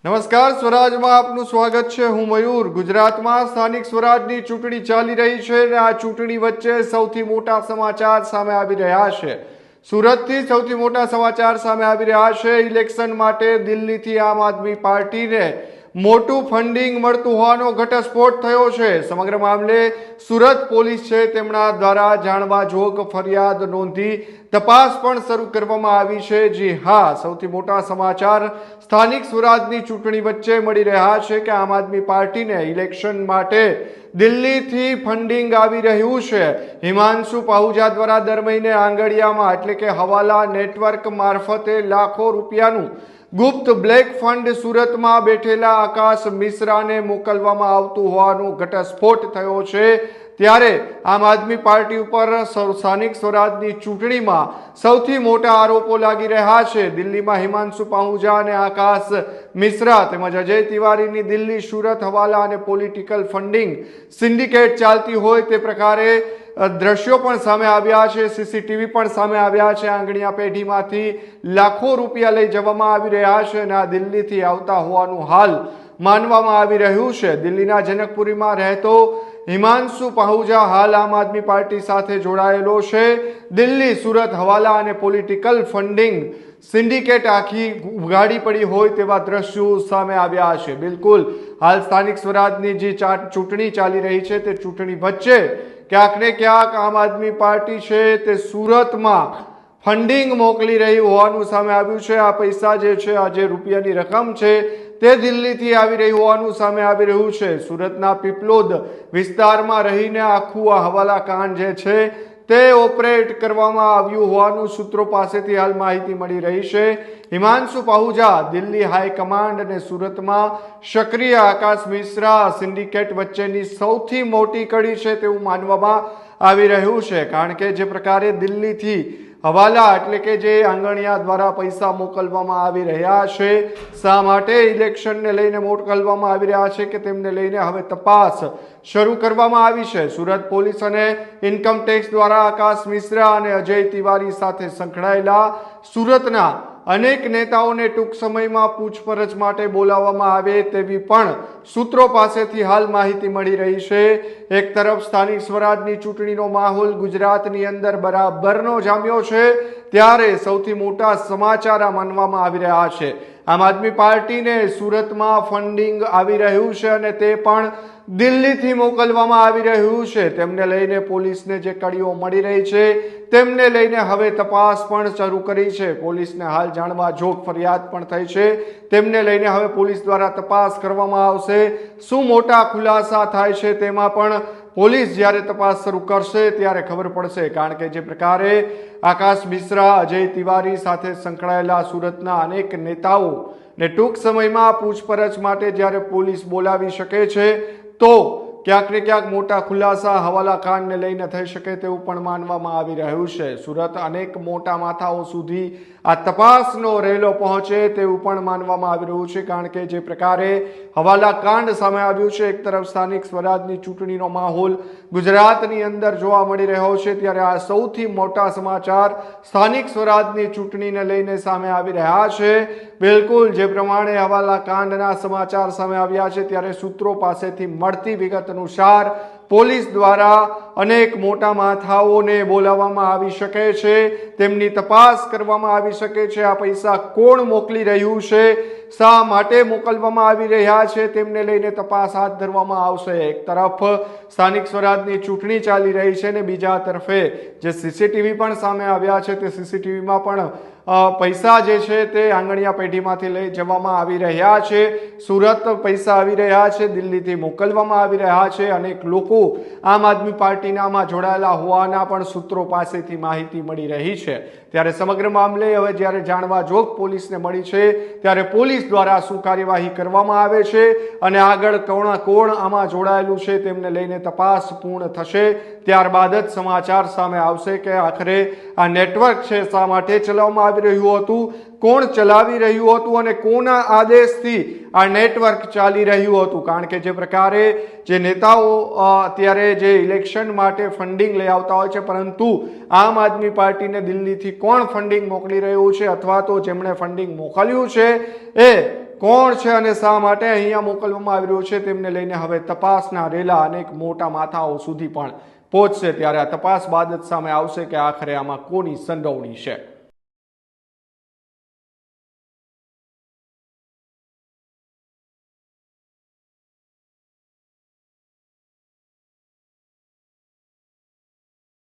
નમસ્કાર, સ્વરાજમાં આપનું સ્વાગત છે। હું મયુર। ગુજરાતમાં સ્થાનિક સ્વરાજની ચૂંટણી ચાલી રહી છે અને આ ચૂંટણી વચ્ચે સૌથી મોટા સમાચાર સામે આવી રહ્યા છે। સુરતથી સૌથી મોટા સમાચાર સામે આવી રહ્યા છે। ઇલેક્શન માટે દિલ્હીથી આમ આદમી પાર્ટીને મોટું ફંડિંગ મળતું હોવાનો ઘટસ્ફોટ થયો છે। સમગ્ર મામલે સુરત પોલીસ છે તેમના દ્વારા જાણવા જોગ ફરિયાદ નોંધી તપાસ પણ શરૂ કરવામાં આવી છે। જી હા, સૌથી મોટા સમાચાર સ્થાનિક સ્વરાજની ચૂંટણી વચ્ચે મળી રહ્યા છે કે આમ આદમી પાર્ટીને ઇલેક્શન માટે દિલ્હીથી ફંડિંગ આવી રહ્યું છે। હિમાંશુ પાહુજા દ્વારા દર મહિને આંગળીયામાં એટલે કે હવાલા નેટવર્ક મારફતે લાખો રૂપિયાનું ગુપ્ત બ્લેક ફંડ સુરતમાં બેઠેલા આકાશ મિશ્રાને મોકલવામાં આવતું હોવાનો ઘટસ્ફોટ થયો છે। ત્યારે આમ આદમી પાર્ટી ઉપર સ્થાનિક સ્વરાજની ચૂંટણીમાં સૌથી મોટા આરોપો લાગી રહ્યા છે। દિલ્હીમાં હિમાંશુ પાહુજા અને આકાશ મિશ્રા તેમજ અજય તિવારીની દિલ્હી સુરત હવાલા અને પોલિટિકલ ફંડિંગ સિન્ડિકેટ ચાલતી હોય તે પ્રકારે દ્રશ્યો પણ સામે આવ્યા છે। સીસીટીવી પણ સામે આવ્યા છે। આંગણીયા પેઢીમાંથી લાખો રૂપિયા લઈ જવામાં આવી રહ્યા છે અને આ દિલ્હીથી આવતા હોવાનું હાલ માનવામાં આવી રહ્યું છે। દિલ્હીના જનકપુરીમાં રહેતો હિમાંશુ પાહુજા હાલ આમ આદમી પાર્ટી સાથે જોડાયેલો છે। દિલ્હી સુરત હવાલા અને પોલિટિકલ ફંડિંગ સિન્ડિકેટ આખી ઉઘાડી પડી હોય તેવા દ્રશ્યો સામે આવ્યા છે। બિલકુલ હાલ સ્થાનિક સ્વરાજની જે ચૂંટણી ચાલી રહી છે તે ચૂંટણી વચ્ચે ક્યાંક ને ક્યાંક આમ આદમી પાર્ટી છે તે સુરતમાં ફંડિંગ મોકલી રહી હોવાનું સામે આવ્યું છે। આ પૈસા જે છે, આ જે રૂપિયાની રકમ છે તે દિલ્હીથી આવી રહી હોવાનું સામે આવી રહ્યું છે। સુરતના પીપલોદ વિસ્તારમાં રહીને આખું આ હવાલા કાંડ જે છે તે ઓપરેટ કરવામાં આવ્યું હોવાનું સૂત્રો પાસેથી હાલ માહિતી મળી રહી છે। હિમાંશુ પાહુજા દિલ્હી હાઈકમાન્ડ અને સુરતમાં સક્રિય આકાશ મિશ્રા સિન્ડિકેટ વચ્ચેની સૌથી મોટી કડી છે તેવું માનવામાં આવી રહ્યું છે। કારણ કે જે પ્રકારે દિલ્હીથી હવાલા એટલે કે જે આંગણિયા દ્વારા પૈસા મોકલવામાં આવી રહ્યા છે, શા માટે ઇલેક્શનને લઈને મોકલવામાં આવી રહ્યા છે કે તેમને લઈને હવે તપાસ શરૂ કરવામાં આવી છે। સુરત પોલીસ અને ઇન્કમ ટેક્સ દ્વારા આકાશ મિશ્રા અને અજય તિવારી સાથે સંકળાયેલા સુરતના અનેક નેતાઓને ટૂંક સમયમાં પૂછપરછ માટે બોલાવવામાં આવે તેવી પણ સૂત્રો પાસેથી હાલ માહિતી મળી રહી છે। એક તરફ સ્થાનિક સ્વરાજની ચૂંટણીનો માહોલ ગુજરાતની અંદર બરાબરનો જામ્યો છે, ત્યારે સૌથી મોટા સમાચાર આ માનવામાં આવી રહ્યા છે। આમ આદમી પાર્ટીને સુરતમાં ફંડિંગ આવી રહ્યું છે અને તે પણ દિલ્હીથી મોકલવામાં આવી રહ્યું છે। તેમને લઈને પોલીસને જે કડીઓ મળી રહી છે તેમને લઈને હવે તપાસ પણ શરૂ કરી છે। પોલીસને હાલ જાણવા જોગ ફરિયાદ પણ થઈ છે, તેમને લઈને હવે પોલીસ દ્વારા તપાસ કરવામાં આવશે। શું મોટા ખુલાસા થાય છે તેમાં પણ પોલીસ જ્યારે તપાસ શરૂ કરશે ત્યારે ખબર પડશે। કારણ કે જે પ્રકારે આકાશ મિશ્રા અજય તિવારી સાથે સંકળાયેલા સુરતના અનેક નેતાઓ ને ટૂંક સમયમાં પૂછપરછ માટે જ્યારે પોલીસ બોલાવી શકે છે તો ક્યાંક ને ક્યાંક મોટા ખુલાસા હવાલા કાંડને લઈને થઈ શકે તેવું પણ માનવામાં આવી રહ્યું છે। સુરત અનેક મોટા માથાઓ સુધી આ તપાસનો રેલો પહોંચે તેવું પણ માનવામાં આવી રહ્યું છે। કારણ કે જે પ્રકારે હવાલા કાંડ સામે આવ્યું છે, એક તરફ સ્થાનિક સ્વરાજની ચૂંટણીનો માહોલ ગુજરાતની અંદર જોવા મળી રહ્યો છે, ત્યારે આ સૌથી મોટા સમાચાર સ્થાનિક સ્વરાજની ચૂંટણીને લઈને સામે આવી રહ્યા છે। બિલકુલ જે પ્રમાણે હવાલા કાંડના સમાચાર સામે આવ્યા છે ત્યારે સૂત્રો પાસેથી મળતી વિગત અનુસાર પોલીસ દ્વારા અનેક મોટા માથાઓને બોલાવવામાં આવી શકે છે, તેમની તપાસ કરવામાં આવી શકે છે। આ પૈસા કોણ મોકલી રહ્યું છે, શા માટે મોકલવામાં આવી રહ્યા છે તેમને લઈને તપાસ હાથ ધરવામાં આવશે। એક તરફ સ્થાનિક સ્વરાજની ચૂંટણી ચાલી રહી છે ને બીજા તરફે જે સીસીટીવી પણ સામે આવ્યા છે તે સીસીટીવીમાં પણ પૈસા જે છે તે આંગણિયા પેઢીમાંથી લઈ જવામાં આવી રહ્યા છે। સુરત પૈસા આવી રહ્યા છે, દિલ્હીથી મોકલવામાં આવી રહ્યા છે। અનેક લોકો આમ આદમી પાર્ટીનામાં જોડાયેલા હોવાના પણ સૂત્રો પાસેથી માહિતી મળી રહી છે। ત્યારે સમગ્ર મામલે હવે જ્યારે જાણવા જોગ પોલીસને મળી છે ત્યારે પોલીસ દ્વારા શું કાર્યવાહી કરવામાં આવે છે અને આગળ કોણ આમાં જોડાયેલું છે તેમને લઈને તપાસ પૂર્ણ થશે ત્યારબાદ જ સમાચાર સામે આવશે કે આખરે આ નેટવર્ક છે શા માટે ચલાવવામાં આવી રહ્યું હતું, કોણ ચલાવી રહ્યું હતું અને કોના આદેશથી આ નેટવર્ક ચાલી રહ્યું હતું। કારણ કે જે પ્રકારે જે નેતાઓ અત્યારે જે ઇલેક્શન માટે ફંડિંગ લઈ આવતા હોય છે, પરંતુ આમ આદમી પાર્ટીને દિલ્હીથી કોણ ફંડિંગ મોકલી રહ્યું છે અથવા તો જેમણે ફંડિંગ મોકલ્યું છે એ કોણ છે અને શા માટે અહીંયા મોકલવામાં આવી રહ્યો છે તેમને લઈને હવે તપાસના રેલા અનેક મોટા માથાઓ સુધી પણ પહોંચશે, ત્યારે આ તપાસ બાદ જ સામે આવશે કે આખરે આમાં કોની સંડોવણી છે।